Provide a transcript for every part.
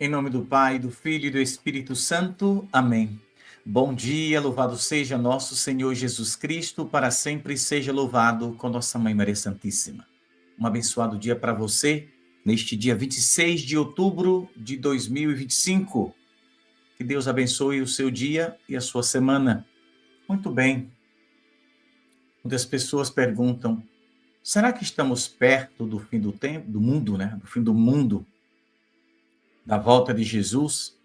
Em nome do Pai, do Filho e do Espírito Santo. Amém. Bom dia, louvado seja nosso Senhor Jesus Cristo, para sempre seja louvado com nossa Mãe Maria Santíssima. Um abençoado dia para você, neste dia 26 de outubro de 2025. Que Deus abençoe o seu dia e a sua semana. Muito bem. Muitas pessoas perguntam, será que estamos perto do fim do tempo, do mundo, né? Do fim do mundo, da volta de Jesus?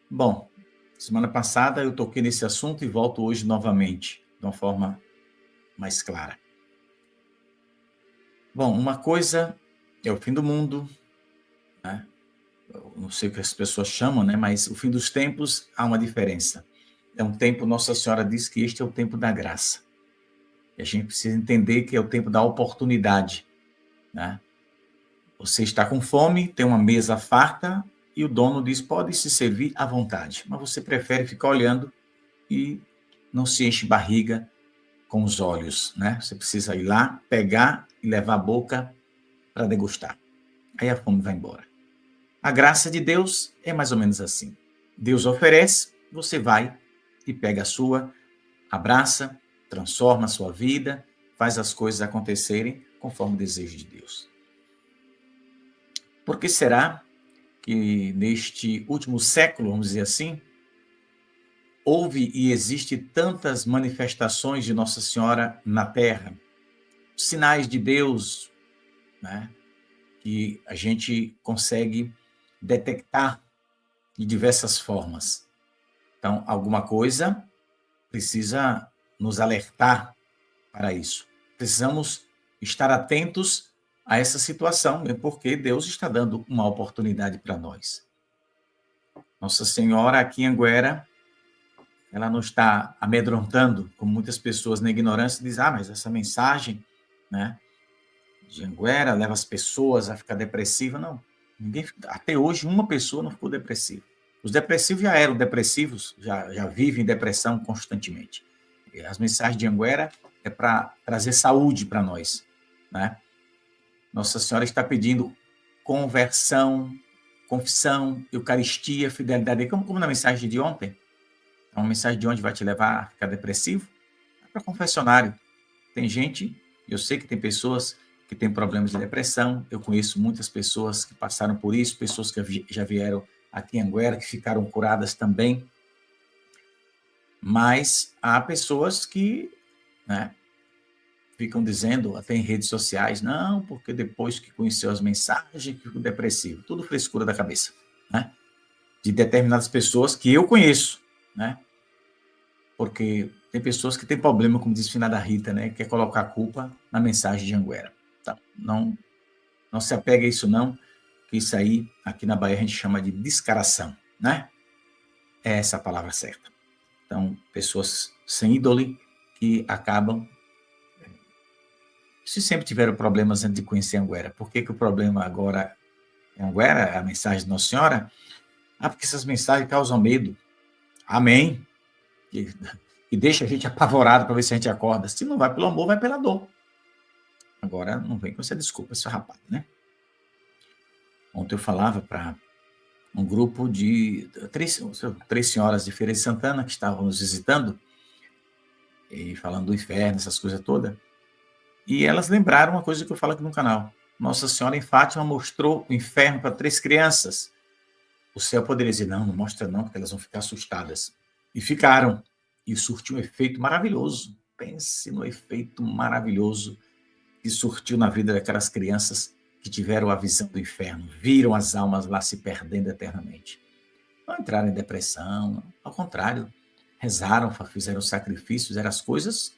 Bom, semana passada eu toquei nesse assunto e volto hoje novamente, de uma forma mais clara. Bom, uma coisa é o fim do mundo, né? Eu não sei o que as pessoas chamam, né? Mas o fim dos tempos há uma diferença. É um tempo, Nossa Senhora diz que este é o tempo da graça. E a gente precisa entender que é o tempo da oportunidade, né? Você está com fome, tem uma mesa farta e o dono diz, pode se servir à vontade. Mas você prefere ficar olhando e não se enche barriga com os olhos, né? Você precisa ir lá, pegar e levar à boca para degustar. Aí a fome vai embora. A graça de Deus é mais ou menos assim. Deus oferece, você vai e pega a sua, abraça, transforma a sua vida, faz as coisas acontecerem conforme o desejo de Deus. Por que será que neste último século, vamos dizer assim, houve e existe tantas manifestações de Nossa Senhora na Terra, sinais de Deus, né, que a gente consegue detectar de diversas formas? Então, alguma coisa precisa nos alertar para isso. Precisamos estar atentos a essa situação, porque Deus está dando uma oportunidade para nós. Nossa Senhora aqui em Anguera, ela não está amedrontando, como muitas pessoas na ignorância dizem, mas essa mensagem, né, de Anguera leva as pessoas a ficar depressivas. Não, até hoje uma pessoa não ficou depressiva. Os depressivos já eram depressivos, já vivem em depressão constantemente. E as mensagens de Anguera é para trazer saúde para nós, né? Nossa Senhora está pedindo conversão, confissão, eucaristia, fidelidade, como na mensagem de ontem. Uma mensagem de onde vai te levar a ficar depressivo? É para confessionário. Tem gente, eu sei que tem pessoas que têm problemas de depressão, eu conheço muitas pessoas que passaram por isso, pessoas que já vieram aqui em Anguera, que ficaram curadas também, mas há pessoas que, né, ficam dizendo, até em redes sociais, não, porque depois que conheceu as mensagens, ficou depressivo. Tudo frescura da cabeça, né? De determinadas pessoas que eu conheço, né? Porque tem pessoas que têm problema, como diz finada Rita, né? Quer colocar a culpa na mensagem de Anguera. Tá? Não se apega a isso não, que isso aí, aqui na Bahia, a gente chama de descaração, né? É essa a palavra certa. Então, pessoas sem índole que acabam, se sempre tiveram problemas antes de conhecer Anguera. Por que o problema agora é Anguera, a mensagem de Nossa Senhora? Porque essas mensagens causam medo. Amém. E deixa a gente apavorado para ver se a gente acorda. Se não vai pelo amor, vai pela dor. Agora, não vem com essa desculpa, seu rapaz, né? Ontem eu falava para um grupo de três senhoras de Feira de Santana que estavam nos visitando e falando do inferno, essas coisas todas. E elas lembraram uma coisa que eu falo aqui no canal. Nossa Senhora em Fátima mostrou o inferno para 3 crianças. O céu poderia dizer, não mostra não, porque elas vão ficar assustadas. E ficaram. E surtiu um efeito maravilhoso. Pense no efeito maravilhoso que surtiu na vida daquelas crianças que tiveram a visão do inferno, viram as almas lá se perdendo eternamente. Não entraram em depressão, ao contrário, rezaram, fizeram sacrifícios, fizeram as coisas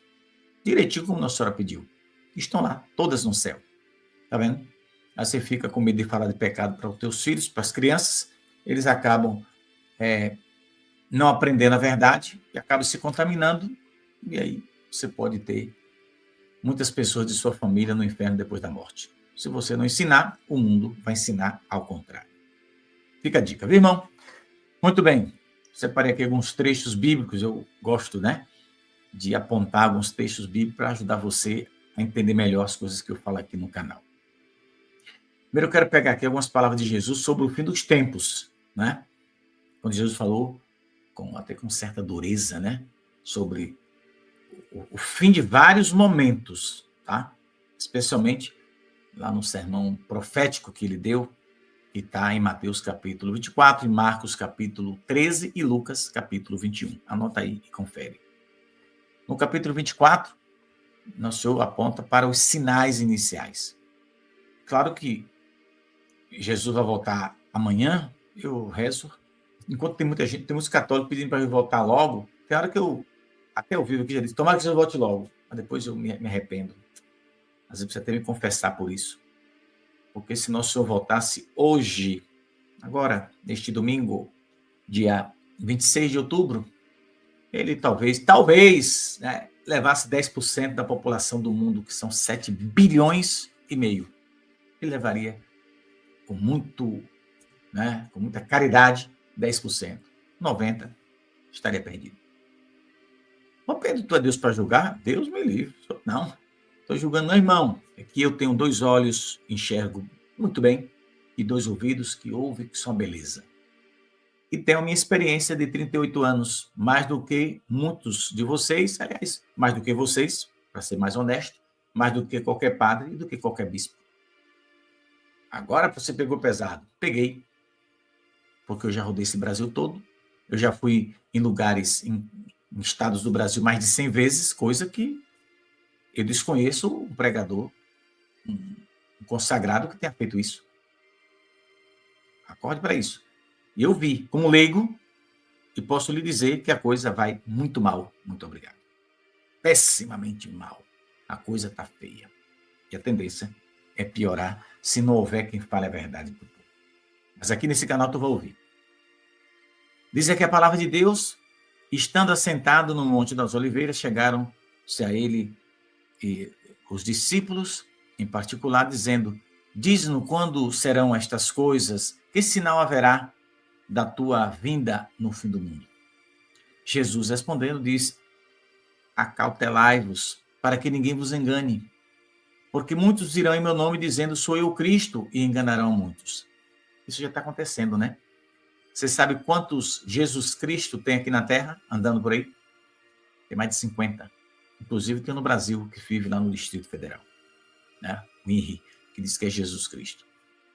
direitinho como Nossa Senhora pediu. Estão lá, todas no céu. Tá vendo? Aí você fica com medo de falar de pecado para os teus filhos, para as crianças, eles acabam não aprendendo a verdade e acabam se contaminando, e aí você pode ter muitas pessoas de sua família no inferno depois da morte. Se você não ensinar, o mundo vai ensinar ao contrário. Fica a dica, viu, irmão? Muito bem. Separei aqui alguns trechos bíblicos, eu gosto, né, de apontar alguns textos bíblicos para ajudar você a entender melhor as coisas que eu falo aqui no canal. Primeiro eu quero pegar aqui algumas palavras de Jesus sobre o fim dos tempos, né? Quando Jesus falou, até com certa dureza, né? Sobre o fim de vários momentos, tá? Especialmente lá no sermão profético que ele deu, que está em Mateus capítulo 24, em Marcos capítulo 13 e Lucas capítulo 21. Anota aí e confere. No capítulo 24, nosso Senhor aponta para os sinais iniciais. Claro que Jesus vai voltar amanhã, eu rezo. Enquanto tem muita gente, tem muitos católicos pedindo para ele voltar logo, tem hora que eu até ouvi o que já disse, tomara que Jesus volte logo, mas depois eu me arrependo. Às vezes precisa até me confessar por isso. Porque se nosso Senhor voltasse hoje, agora, neste domingo, dia 26 de outubro, ele talvez, né, levasse 10% da população do mundo, que são 7 bilhões e meio. Ele levaria com muita caridade, 10%. 90% estaria perdido. Mas Pedro, tu é Deus para julgar? Deus me livre. Não, estou julgando não, irmão. É que eu tenho 2 olhos, enxergo muito bem, e 2 ouvidos que ouvem, que são beleza. E tenho a minha experiência de 38 anos, mais do que muitos de vocês, aliás, mais do que vocês, para ser mais honesto, mais do que qualquer padre e do que qualquer bispo. Agora você pegou pesado. Peguei. Porque eu já rodei esse Brasil todo. Eu já fui em lugares, em estados do Brasil mais de 100 vezes, coisa que eu desconheço um pregador, um consagrado que tenha feito isso. Acorde para isso. E eu vi, como leigo, e posso lhe dizer que a coisa vai muito mal. Muito obrigado. Pessimamente mal. A coisa está feia. E a tendência é piorar se não houver quem fale a verdade para o povo. Mas aqui nesse canal tu vai ouvir. Diz aqui a palavra de Deus, estando assentado no Monte das Oliveiras, chegaram-se a ele e os discípulos, em particular, dizendo, diz-nos quando serão estas coisas, que sinal haverá da tua vinda no fim do mundo? Jesus respondendo diz, acautelai-vos, para que ninguém vos engane, porque muitos irão em meu nome dizendo, sou eu Cristo, e enganarão muitos. Isso já está acontecendo, né? Você sabe quantos Jesus Cristo tem aqui na Terra, andando por aí? Tem mais de 50. Inclusive tem no Brasil, que vive lá no Distrito Federal. Né? O INRI, que diz que é Jesus Cristo.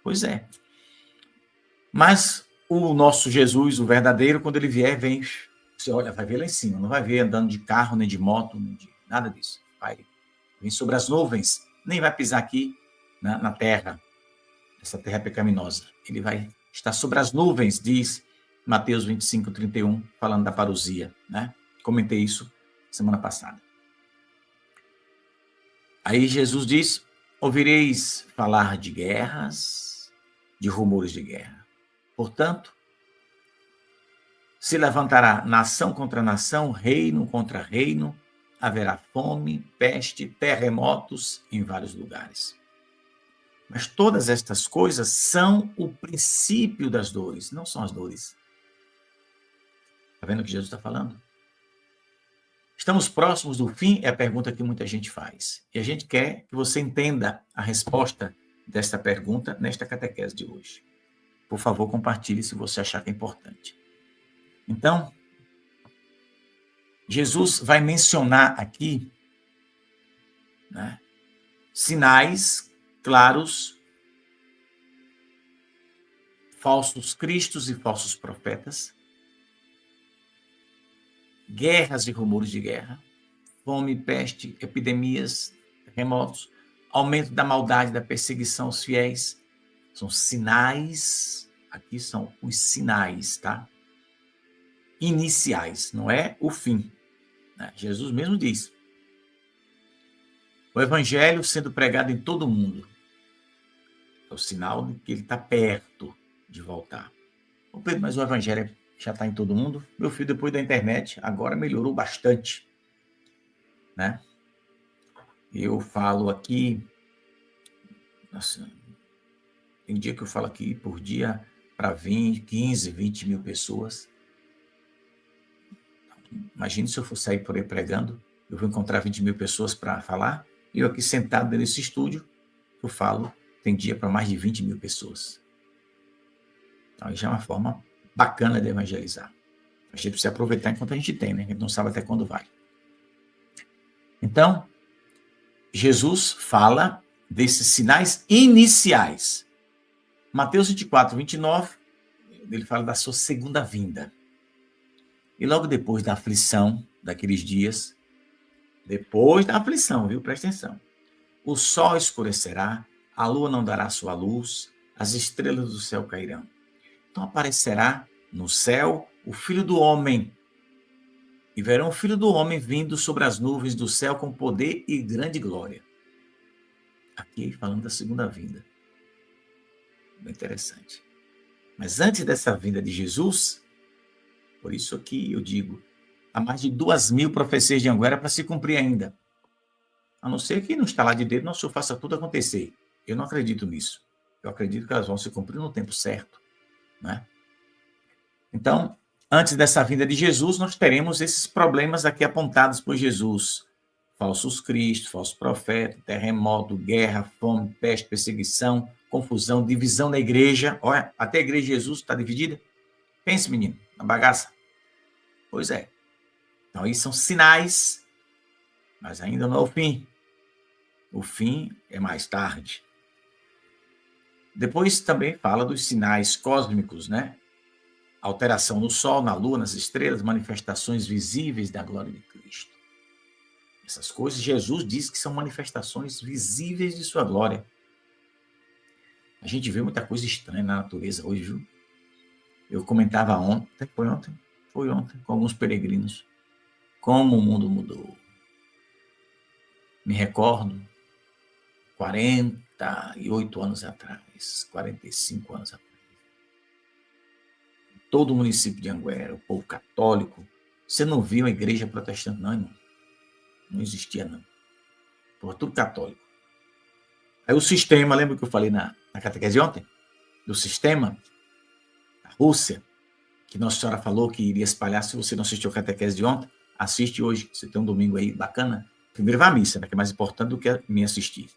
Pois é. Mas o nosso Jesus, o verdadeiro, quando ele vier, vem, você olha, vai ver lá em cima, não vai ver andando de carro, nem de moto, nem de nada disso. Vem sobre as nuvens, nem vai pisar aqui na terra, essa terra pecaminosa. Ele vai estar sobre as nuvens, diz Mateus 25, 31, falando da parousia. Né? Comentei isso semana passada. Aí Jesus diz, ouvireis falar de guerras, de rumores de guerra. Portanto, se levantará nação contra nação, reino contra reino, haverá fome, peste, terremotos em vários lugares. Mas todas estas coisas são o princípio das dores, não são as dores. Está vendo o que Jesus está falando? Estamos próximos do fim? É a pergunta que muita gente faz. E a gente quer que você entenda a resposta desta pergunta nesta catequese de hoje. Por favor, compartilhe se você achar que é importante. Então, Jesus vai mencionar aqui, né, sinais claros, falsos cristos e falsos profetas, guerras e rumores de guerra, fome, peste, epidemias, terremotos, aumento da maldade, da perseguição aos fiéis. São sinais, aqui são os sinais, tá? Iniciais, não é o fim. Né? Jesus mesmo diz. O evangelho sendo pregado em todo o mundo é o sinal de que ele está perto de voltar. Ô Pedro, mas o evangelho já está em todo mundo? Meu filho, depois da internet, agora melhorou bastante. Né? Eu falo aqui, nossa, tem dia que eu falo aqui por dia para 15, 20 mil pessoas. Imagine se eu for sair por aí pregando, eu vou encontrar 20 mil pessoas para falar, e eu aqui sentado nesse estúdio, eu falo, tem dia para mais de 20 mil pessoas. Então, já é uma forma bacana de evangelizar. A gente precisa aproveitar enquanto a gente tem, né? A gente não sabe até quando vai. Então, Jesus fala desses sinais iniciais. Mateus 24, 29, ele fala da sua segunda vinda. E logo depois da aflição daqueles dias, depois da aflição, viu? Presta atenção. O sol escurecerá, a lua não dará sua luz, as estrelas do céu cairão. Então aparecerá no céu o Filho do Homem. E verão o Filho do Homem vindo sobre as nuvens do céu com poder e grande glória. Aqui falando da segunda vinda. Bem interessante. Mas antes dessa vinda de Jesus, por isso aqui eu digo, há mais de 2.000 profecias de Anguera para se cumprir ainda. A não ser que no estalar de dedo nosso Senhor faça tudo acontecer. Eu não acredito nisso. Eu acredito que elas vão se cumprir no tempo certo, né? Então, antes dessa vinda de Jesus, nós teremos esses problemas aqui apontados por Jesus. Falsos cristos, falsos profetas, terremoto, guerra, fome, peste, perseguição, confusão, divisão na igreja. Olha, até a igreja de Jesus está dividida. Pense, menino, na bagaça. Pois é. Então, aí são sinais, mas ainda não é o fim. O fim é mais tarde. Depois também fala dos sinais cósmicos, né? Alteração no sol, na lua, nas estrelas, manifestações visíveis da glória de Cristo. Essas coisas, Jesus diz que são manifestações visíveis de sua glória. A gente vê muita coisa estranha na natureza hoje, viu? Eu comentava ontem, foi ontem, com alguns peregrinos, como o mundo mudou. Me recordo, 48 anos atrás, 45 anos atrás, todo o município de Anguera, o povo católico, você não viu a igreja protestante, não, irmão? Não existia, não. Por tudo católico. Aí o sistema, lembra que eu falei na catequese de ontem? Do sistema, da Rússia, que Nossa Senhora falou que iria espalhar. Se você não assistiu a catequese de ontem, assiste hoje. Você tem um domingo aí bacana. Primeiro vá à missa, né, que é mais importante do que me assistir.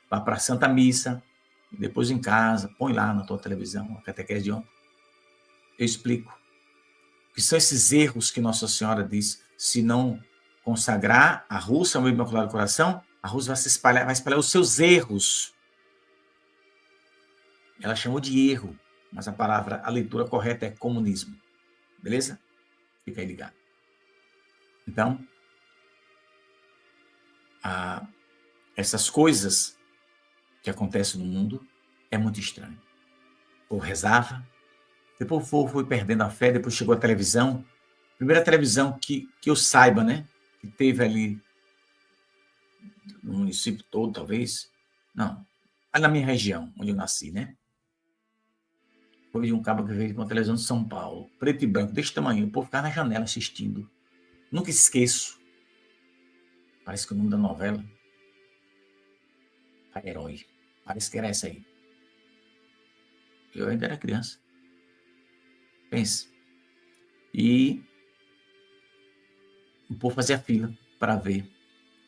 Vá para a Santa Missa, e depois em casa, põe lá na tua televisão a catequese de ontem. Eu explico. Que são esses erros que Nossa Senhora diz, se não consagrar a Rússia ao meu Imaculado Coração, a Rússia vai espalhar os seus erros. Ela chamou de erro, mas a leitura correta é comunismo. Beleza? Fica aí ligado. Então, essas coisas que acontecem no mundo é muito estranho. O povo rezava, depois o povo foi perdendo a fé, depois chegou a televisão. Primeira televisão que eu saiba, né? Que teve ali no município todo, talvez. Não, ali na minha região, onde eu nasci, né? Foi de um cabo que veio com a televisão de São Paulo, preto e branco, desse tamanho. O povo ficava na janela assistindo. Nunca esqueço. Parece que o nome da novela é Herói. Parece que era essa aí. Eu ainda era criança. Pense. E o povo fazia fila para ver.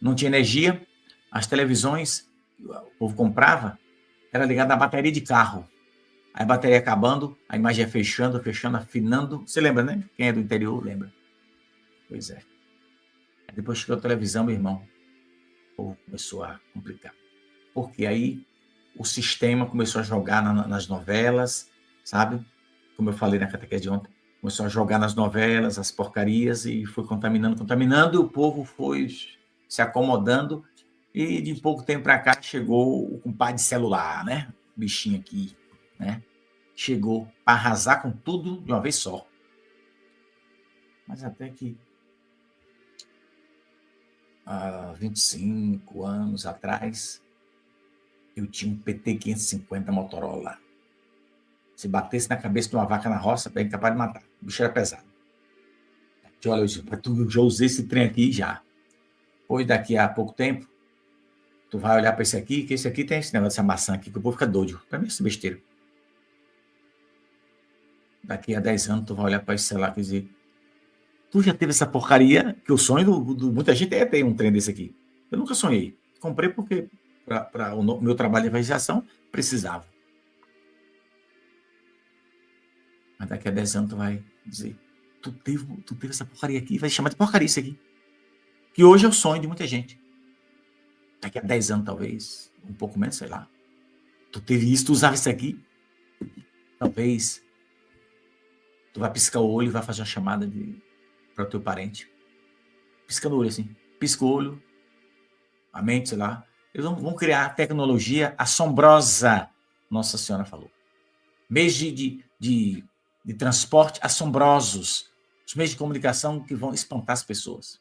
Não tinha energia. As televisões, o povo comprava, era ligada à bateria de carro. Aí a bateria acabando, a imagem ia fechando, afinando. Você lembra, né? Quem é do interior lembra. Pois é. Aí depois chegou a televisão, meu irmão. O povo começou a complicar. Porque aí o sistema começou a jogar nas novelas, sabe? Como eu falei na catequese de ontem, começou a jogar nas novelas, as porcarias, e foi contaminando, e o povo foi se acomodando, e de pouco tempo para cá chegou o compadre de celular, né? O bichinho aqui, né? Chegou para arrasar com tudo de uma vez só. Mas até que há 25 anos atrás, eu tinha um PT 550 Motorola. Se batesse na cabeça de uma vaca na roça, é capaz de matar. O bicho era pesado. Olha, eu disse, tu já usei esse trem aqui já. Pois daqui a pouco tempo, tu vai olhar para esse aqui, que esse aqui tem esse negócio dessa maçã aqui, que o povo fica doido. Para mim, essa besteira. Daqui a 10 anos, tu vai olhar para esse celular e dizer, tu já teve essa porcaria, que o sonho do muita gente é ter um trem desse aqui. Eu nunca sonhei. Comprei porque, para o meu trabalho de evangelização, precisava. Mas daqui a 10 anos tu vai dizer, tu teve essa porcaria aqui, vai chamar de porcaria isso aqui. Que hoje é o sonho de muita gente. Daqui a 10 anos, talvez, um pouco menos, sei lá. Tu teve isso, tu usava isso aqui. Talvez tu vai piscar o olho e vai fazer uma chamada para o teu parente. Piscando o olho assim. Pisca o olho. A mente, sei lá. Eles vão criar tecnologia assombrosa. Nossa Senhora falou. Meios de transporte assombrosos. Os meios de comunicação que vão espantar as pessoas.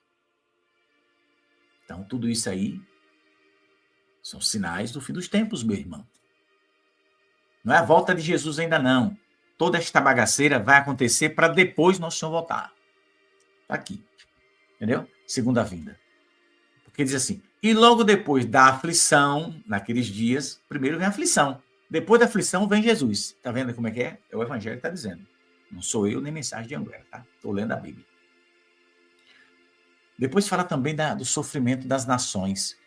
Então, tudo isso aí são sinais do fim dos tempos, meu irmão. Não é a volta de Jesus ainda não. Toda esta bagaceira vai acontecer para depois Nosso Senhor voltar. Está aqui. Entendeu? Segunda vinda. Porque diz assim, e logo depois da aflição, naqueles dias, primeiro vem a aflição. Depois da aflição vem Jesus. Está vendo como é que é? É o Evangelho que está dizendo. Não sou eu nem mensagem de Anguera, tá? Estou lendo a Bíblia. Depois fala também do sofrimento das nações.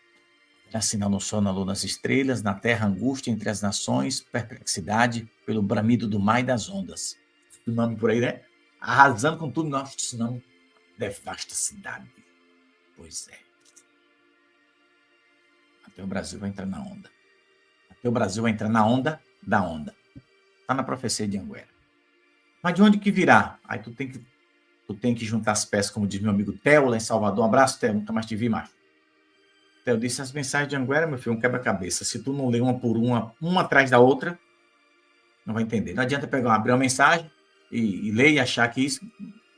Sinal no sol, na lua, nas estrelas, na terra, angústia entre as nações, perplexidade pelo bramido do mar e das ondas. O nome por aí, né? Arrasando com tudo, nosso tsunami devasta a cidade. Pois é. Até o Brasil vai entrar na onda. Até o Brasil vai entrar na onda da onda. Está na profecia de Anguera. Mas de onde que virá? Aí tu tem que juntar as peças, como diz meu amigo Theo, lá em Salvador. Um abraço, Theo, nunca mais te vi mais. Theo disse, as mensagens de Anguera, meu filho, um quebra-cabeça. Se tu não lê uma por uma atrás da outra, não vai entender. Não adianta abrir uma mensagem e ler e achar que isso...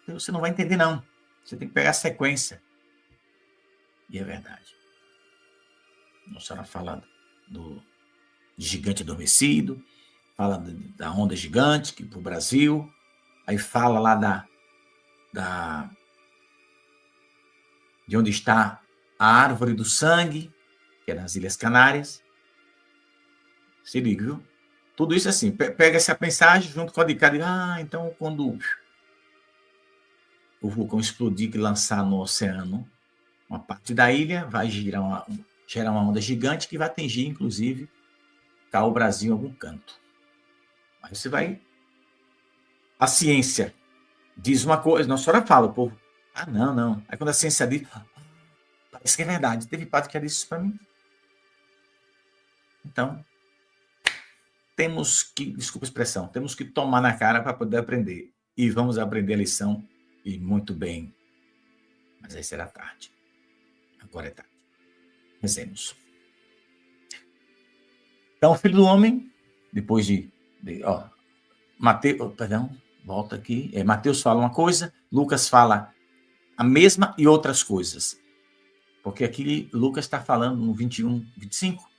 Você não vai entender, não. Você tem que pegar a sequência. E é verdade. Nossa Senhora fala do gigante adormecido, fala da onda gigante que para o Brasil, aí fala lá de onde está a árvore do sangue, que é nas Ilhas Canárias. Se liga, viu? Tudo isso assim, pega essa mensagem junto com a de cada. Então quando o vulcão explodir e lançar no oceano uma parte da ilha, vai gerar uma onda gigante que vai atingir, inclusive, cá o Brasil em algum canto. Aí você vai... A ciência diz uma coisa, Nossa Senhora fala, o povo, não. Aí quando a ciência diz, parece que é verdade. Teve padre que disse isso para mim. Então, desculpa a expressão, temos que tomar na cara para poder aprender. E vamos aprender a lição, e muito bem. Mas aí será tarde. Agora é tarde. Rezemos. Então, o Filho do Homem, depois Mateus, volta aqui. Mateus fala uma coisa, Lucas fala a mesma e outras coisas. Porque aqui Lucas está falando no 21, 25,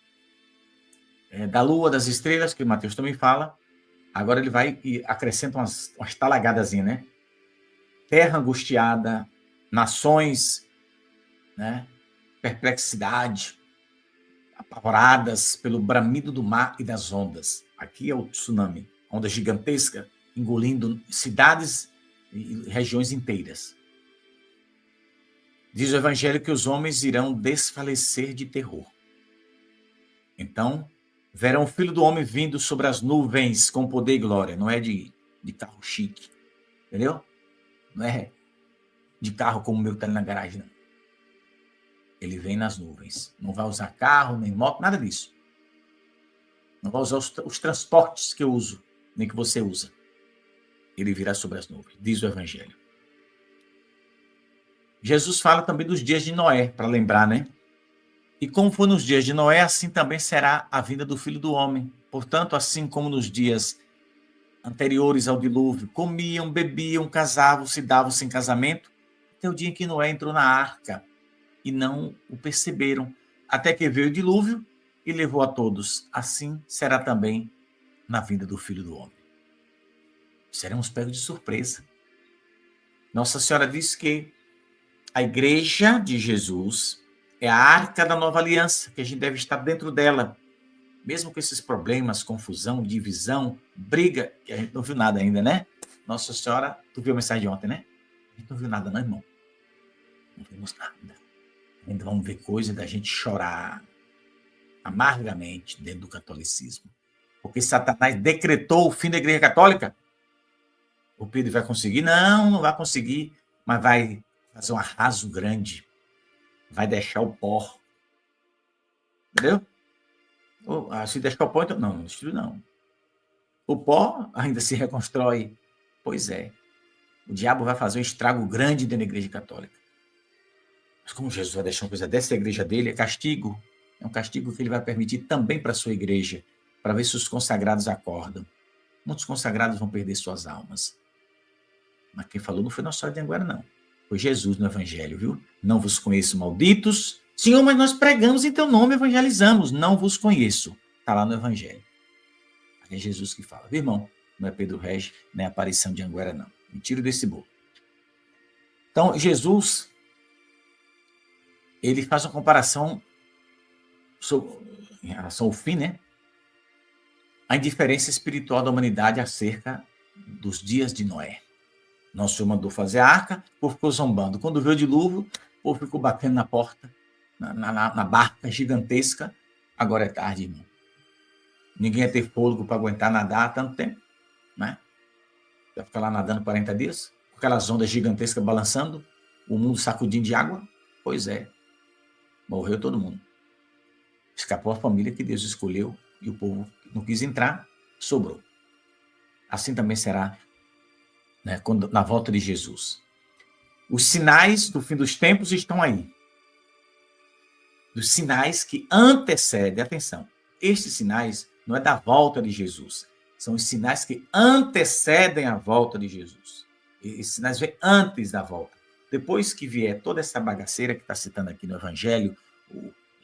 da lua, das estrelas, que Mateus também fala. Agora ele vai e acrescenta umas talagadazinhas, né? Terra angustiada, nações, né? Perplexidade, apavoradas pelo bramido do mar e das ondas. Aqui é o tsunami, onda gigantesca, engolindo cidades e regiões inteiras. Diz o Evangelho que os homens irão desfalecer de terror. Então, verão o Filho do Homem vindo sobre as nuvens com poder e glória. Não é de carro chique, entendeu? Não é de carro como o meu que está ali na garagem, não. Ele vem nas nuvens. Não vai usar carro, nem moto, nada disso. Não vai usar os transportes que eu uso, nem que você usa. Ele virá sobre as nuvens, diz o Evangelho. Jesus fala também dos dias de Noé, para lembrar, né? E como foi nos dias de Noé, assim também será a vinda do Filho do Homem. Portanto, assim como nos dias anteriores ao dilúvio, comiam, bebiam, casavam, se davam sem casamento, até o dia em que Noé entrou na arca e não o perceberam, até que veio o dilúvio e levou a todos. Assim será também na vinda do Filho do Homem. Seremos pegos de surpresa. Nossa Senhora diz que a igreja de Jesus é a arca da nova aliança, que a gente deve estar dentro dela. Mesmo com esses problemas, confusão, divisão, briga, que a gente não viu nada ainda, né? Nossa Senhora, tu viu a mensagem de ontem, né? A gente não viu nada, não, irmão. Não vimos nada. Ainda vamos ver coisa da gente chorar amargamente dentro do catolicismo. Porque Satanás decretou o fim da Igreja Católica. O Pedro vai conseguir? Não, não vai conseguir, mas vai fazer um arraso grande. Vai deixar o pó. Entendeu? Se deixar o pó, então não destruiu, não. O pó ainda se reconstrói. Pois é. O diabo vai fazer um estrago grande dentro da igreja católica. Mas como Jesus vai deixar uma coisa dessa, a igreja dele é castigo. É um castigo que ele vai permitir também para a sua igreja, para ver se os consagrados acordam. Muitos consagrados vão perder suas almas. Mas quem falou não foi Nossa Senhora de Anguera, não. Foi Jesus no Evangelho, viu? Não vos conheço, malditos. Senhor, mas nós pregamos em teu nome, evangelizamos. Não vos conheço. Está lá no Evangelho. É Jesus que fala. Viu, irmão? Não é Pedro Regis, nem a aparição de Anguera, não. Me tiro desse bolo. Então, Jesus, ele faz uma comparação em relação ao fim, né? A indiferença espiritual da humanidade acerca dos dias de Noé. Nosso Senhor mandou fazer a arca, o povo ficou zombando. Quando veio o dilúvio, o povo ficou batendo na porta, na barca gigantesca. Agora é tarde, irmão. Ninguém ia ter fôlego para aguentar nadar há tanto tempo, né? Vai ficar lá nadando 40 dias, com aquelas ondas gigantescas balançando, o mundo sacudindo de água. Pois é, morreu todo mundo. Escapou a família que Deus escolheu e o povo não quis entrar, sobrou. Assim também será, né, na volta de Jesus. Os sinais do fim dos tempos estão aí. Os sinais que antecedem, atenção, estes sinais não é da volta de Jesus, são os sinais que antecedem a volta de Jesus. Esses sinais vêm antes da volta. Depois que vier toda essa bagaceira que está citando aqui no Evangelho,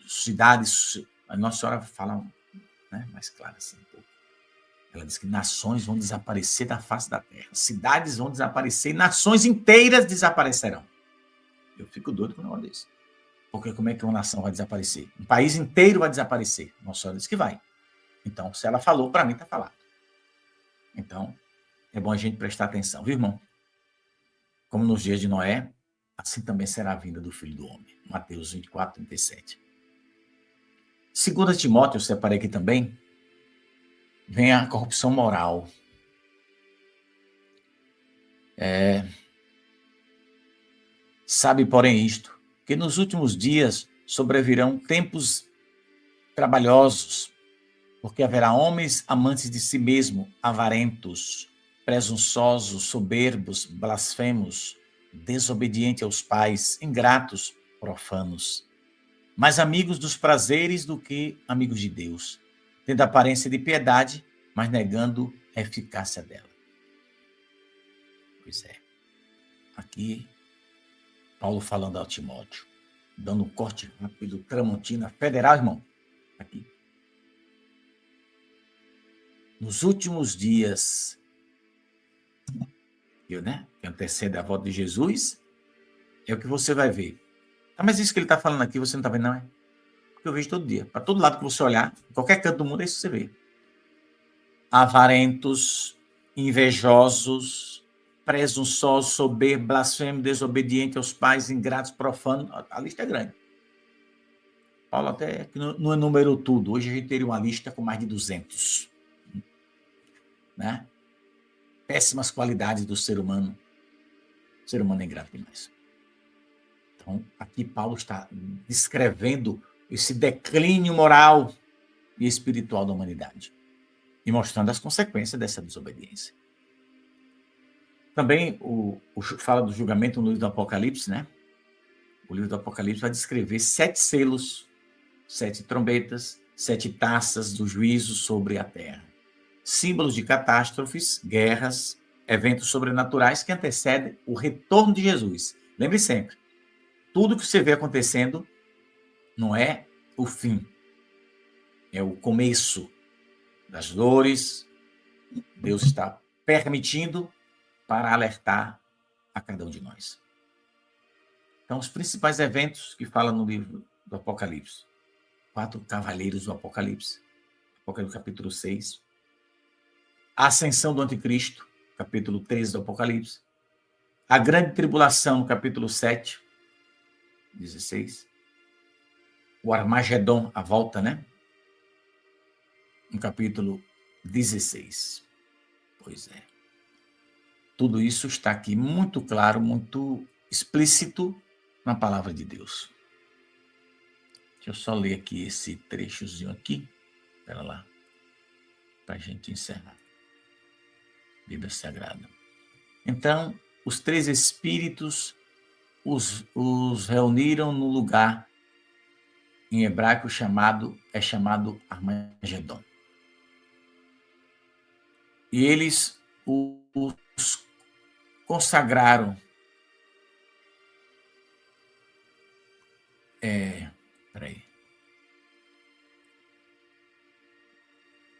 cidades, a Nossa Senhora fala, né, mais claro assim um pouco. Ela diz que nações vão desaparecer da face da terra, cidades vão desaparecer, nações inteiras desaparecerão. Eu fico doido com um negócio desse. Porque como é que uma nação vai desaparecer? Um país inteiro vai desaparecer. Nossa Senhora diz que vai. Então, se ela falou, para mim está falado. Então, é bom a gente prestar atenção, viu, irmão? Como nos dias de Noé, assim também será a vinda do Filho do Homem. Mateus 24, 37. 2 Timóteo, eu separei aqui também, vem a corrupção moral. Sabe, porém, isto, que nos últimos dias sobrevirão tempos trabalhosos, porque haverá homens amantes de si mesmo, avarentos, presunçosos, soberbos, blasfemos, desobedientes aos pais, ingratos, profanos, mais amigos dos prazeres do que amigos de Deus, tendo aparência de piedade, mas negando a eficácia dela. Pois é. Aqui, Paulo falando ao Timóteo, dando um corte rápido, Tramontina Federal, irmão. Aqui. Nos últimos dias, viu, né? Que antecede a volta de Jesus, é o que você vai ver. Ah, mas isso que ele está falando aqui, você não está vendo, não é? Porque eu vejo todo dia. Para todo lado que você olhar, em qualquer canto do mundo, é isso que você vê. Avarentos, invejosos, presunçosos, soberbos, blasfemos, desobedientes aos pais, ingratos, profanos. A lista é grande. Paulo até não enumerou tudo. Hoje a gente teria uma lista com mais de 200. Né? Péssimas qualidades do ser humano. O ser humano é ingrato demais. Então, aqui Paulo está descrevendo esse declínio moral e espiritual da humanidade e mostrando as consequências dessa desobediência. Também fala do julgamento no livro do Apocalipse, né? O livro do Apocalipse vai descrever 7 selos, 7 trombetas, 7 taças do juízo sobre a terra. Símbolos de catástrofes, guerras, eventos sobrenaturais que antecedem o retorno de Jesus. Lembre sempre, tudo que você vê acontecendo não é o fim, é o começo das dores. Deus está permitindo para alertar a cada um de nós. Então, os principais eventos que fala no livro do Apocalipse. 4 cavaleiros do Apocalipse. Apocalipse capítulo 6. A ascensão do anticristo, capítulo 13 do Apocalipse. A grande tribulação, no capítulo 7, 16. O Armagedon, a volta, né? No capítulo 16. Pois é. Tudo isso está aqui muito claro, muito explícito na palavra de Deus. Deixa eu só ler aqui esse trechozinho aqui. Espera lá. Para a gente encerrar. Bíblia Sagrada. Então, os três espíritos os reuniram no lugar em hebraico chamado Armagedon. E eles os consagraram. Peraí.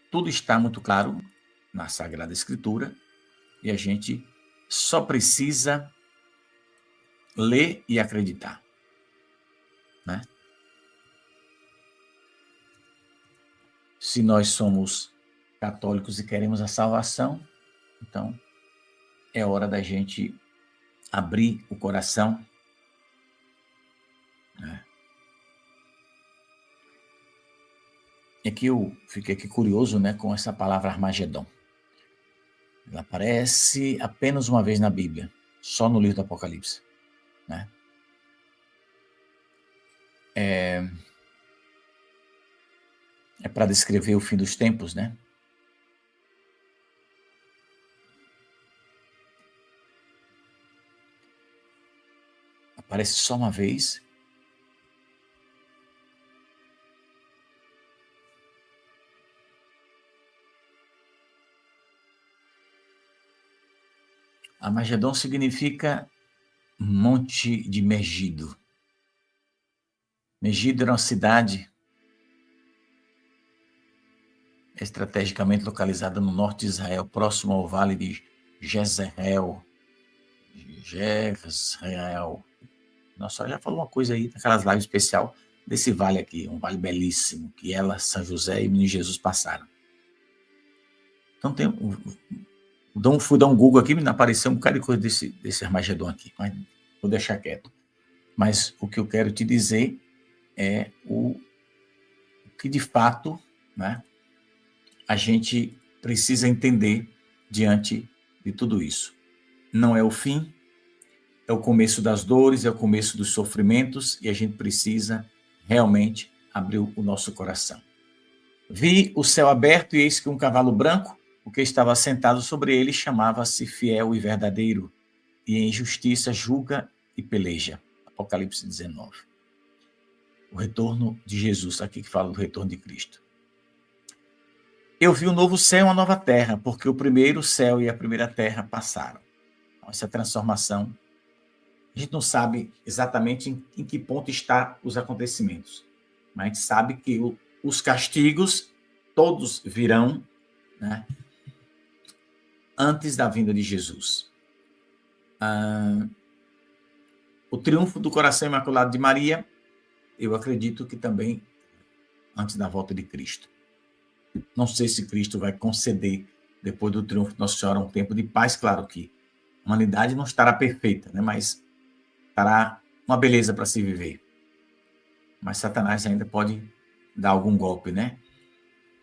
Tudo está muito claro na Sagrada Escritura e a gente só precisa ler e acreditar, né? Se nós somos católicos e queremos a salvação, então é hora da gente abrir o coração, né? E aqui eu fiquei aqui curioso, né, com essa palavra Armagedon. Ela aparece apenas uma vez na Bíblia, só no livro do Apocalipse, né? É para descrever o fim dos tempos, né? Aparece só uma vez. Armagedon significa Monte de Megido. Megido era uma cidade estrategicamente localizada no norte de Israel, próximo ao vale de Jezreel. Nossa, já falou uma coisa aí naquelas lives especial desse vale aqui, um vale belíssimo, que ela, São José e Menino Jesus passaram. Então fui dar um Google aqui, me apareceu um bocado de coisa desse Armagedon aqui, mas vou deixar quieto. Mas o que eu quero te dizer é o que de fato, né, a gente precisa entender diante de tudo isso. Não é o fim, é o começo das dores, é o começo dos sofrimentos e a gente precisa realmente abrir o nosso coração. Vi o céu aberto e eis que um cavalo branco, o que estava sentado sobre ele, chamava-se Fiel e Verdadeiro, e em justiça julga e peleja. Apocalipse 19. O retorno de Jesus, aqui que fala do retorno de Cristo. Eu vi um novo céu e uma nova terra, porque o primeiro céu e a primeira terra passaram. Então, essa transformação, a gente não sabe exatamente em que ponto estão os acontecimentos, mas a gente sabe que os castigos todos virão, né, antes da vinda de Jesus. O triunfo do coração imaculado de Maria, eu acredito que também antes da volta de Cristo. Não sei se Cristo vai conceder, depois do triunfo de Nossa Senhora, um tempo de paz. Claro que a humanidade não estará perfeita, né? Mas estará uma beleza para se viver. Mas Satanás ainda pode dar algum golpe, né?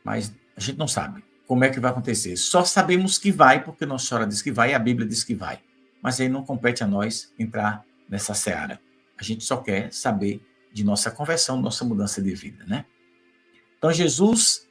Mas a gente não sabe como é que vai acontecer. Só sabemos que vai, porque Nossa Senhora diz que vai e a Bíblia diz que vai. Mas aí não compete a nós entrar nessa seara. A gente só quer saber de nossa conversão, nossa mudança de vida, né? Então, Jesus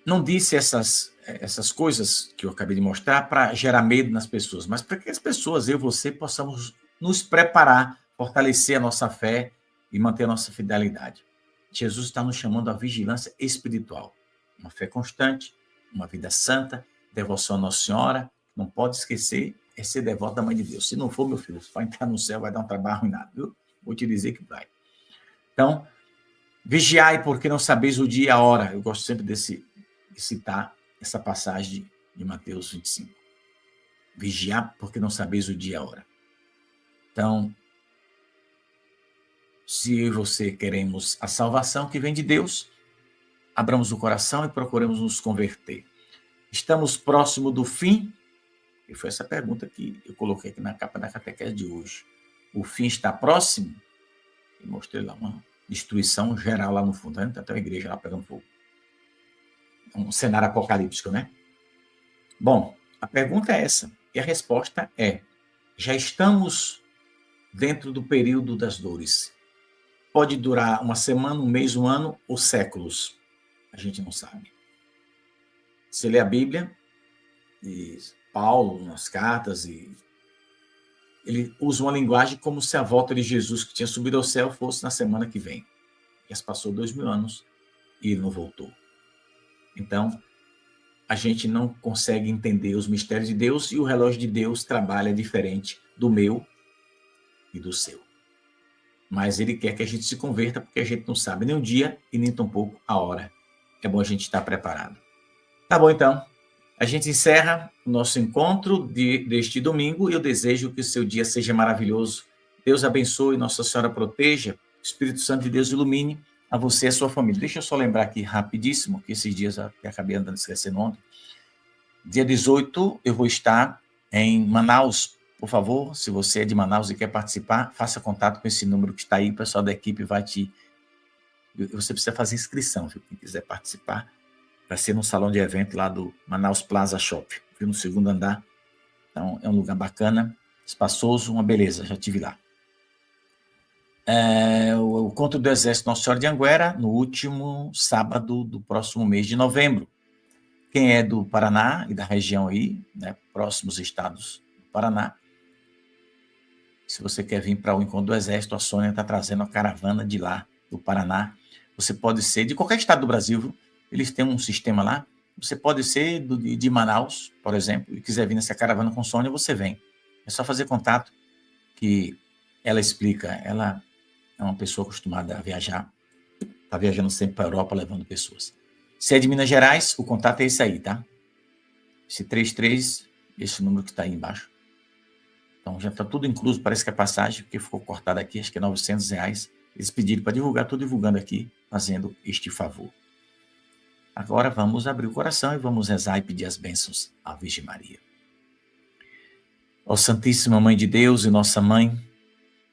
não disse essas coisas que eu acabei de mostrar para gerar medo nas pessoas, mas para que as pessoas, eu e você, possamos nos preparar, fortalecer a nossa fé e manter a nossa fidelidade. Jesus está nos chamando à vigilância espiritual. Uma fé constante, uma vida santa, devoção a Nossa Senhora. Não pode esquecer, é ser devoto da Mãe de Deus. Se não for, meu filho, vai entrar no céu, vai dar um trabalho arruinado, viu? Vou te dizer que vai. Então, vigiai, porque não sabeis o dia e a hora. Eu gosto sempre de citar essa passagem de Mateus 25. Vigiar, porque não sabeis o dia e a hora. Então, se eu e você queremos a salvação que vem de Deus, abramos o coração e procuremos nos converter. Estamos próximo do fim? E foi essa pergunta que eu coloquei aqui na capa da catequese de hoje. O fim está próximo? E mostrei lá uma destruição geral lá no fundo, né? Tem até uma igreja lá pegando fogo. Um cenário apocalíptico, né? Bom, a pergunta é essa. E a resposta é: já estamos dentro do período das dores. Pode durar uma semana, um mês, um ano ou séculos. A gente não sabe. Você lê a Bíblia, e Paulo, nas cartas, e ele usa uma linguagem como se a volta de Jesus, que tinha subido ao céu, fosse na semana que vem. Já se passou 2000 anos e ele não voltou. Então, a gente não consegue entender os mistérios de Deus e o relógio de Deus trabalha diferente do meu e do seu. Mas ele quer que a gente se converta porque a gente não sabe nem o dia e nem tampouco a hora. É bom a gente estar preparado. Tá bom, então. A gente encerra o nosso encontro deste domingo e eu desejo que o seu dia seja maravilhoso. Deus abençoe, Nossa Senhora proteja, o Espírito Santo de Deus ilumine a você e a sua família. Deixa eu só lembrar aqui rapidíssimo, que esses dias eu acabei andando esquecendo ontem. Dia 18 eu vou estar em Manaus. Por favor, se você é de Manaus e quer participar, faça contato com esse número que está aí, o pessoal da equipe vai te... Você precisa fazer inscrição, viu? Quem quiser participar. Vai ser no salão de evento lá do Manaus Plaza Shop, no segundo andar. Então, é um lugar bacana, espaçoso, uma beleza, já estive lá. O Encontro do Exército Nossa Senhora de Anguera, no último sábado do próximo mês de novembro. Quem é do Paraná e da região aí, né, próximos estados do Paraná, se você quer vir para o Encontro do Exército, a Sônia está trazendo a caravana de lá, do Paraná. Você pode ser de qualquer estado do Brasil, viu? Eles têm um sistema lá. Você pode ser de Manaus, por exemplo, e quiser vir nessa caravana com Sônia, você vem. É só fazer contato, que ela explica. Ela é uma pessoa acostumada a viajar. Está viajando sempre para a Europa, levando pessoas. Se é de Minas Gerais, o contato é esse aí, tá? Esse 33, esse número que está aí embaixo. Então, já está tudo incluso. Parece que a passagem, porque ficou cortada aqui, acho que é R$900. Eles pediram para divulgar, estou divulgando aqui, fazendo este favor. Agora vamos abrir o coração e vamos rezar e pedir as bênçãos à Virgem Maria. Ó Santíssima Mãe de Deus e nossa Mãe,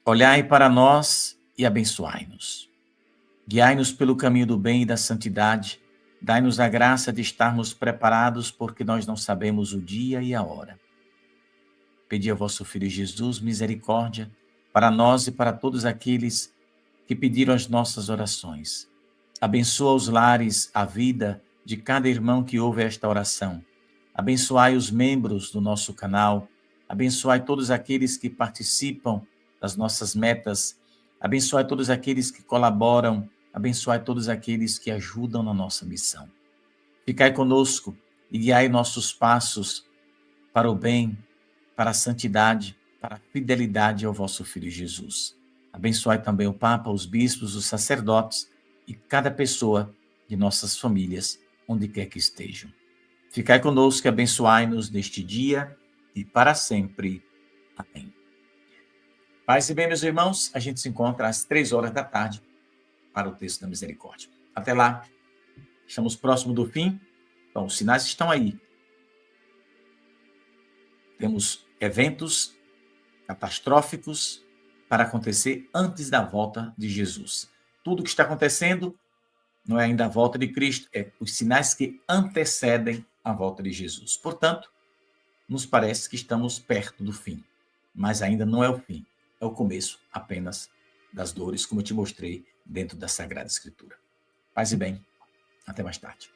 olhai para nós e abençoai-nos. Guiai-nos pelo caminho do bem e da santidade, dai-nos a graça de estarmos preparados porque nós não sabemos o dia e a hora. Pedi ao vosso Filho Jesus misericórdia para nós e para todos aqueles que pediram as nossas orações. Abençoa os lares, a vida de cada irmão que ouve esta oração. Abençoai os membros do nosso canal. Abençoai todos aqueles que participam das nossas metas. Abençoai todos aqueles que colaboram. Abençoai todos aqueles que ajudam na nossa missão. Ficai conosco e guiai nossos passos para o bem, para a santidade, para a fidelidade ao vosso Filho Jesus. Abençoai também o Papa, os bispos, os sacerdotes, e cada pessoa de nossas famílias, onde quer que estejam. Ficai conosco e abençoai-nos neste dia e para sempre. Amém. Paz e bem, meus irmãos, a gente se encontra às 3h da tarde para o Texto da Misericórdia. Até lá, estamos próximo do fim, então os sinais estão aí. Temos eventos catastróficos para acontecer antes da volta de Jesus. Tudo o que está acontecendo não é ainda a volta de Cristo, é os sinais que antecedem a volta de Jesus. Portanto, nos parece que estamos perto do fim, mas ainda não é o fim, é o começo apenas das dores, como eu te mostrei dentro da Sagrada Escritura. Paz e bem, até mais tarde.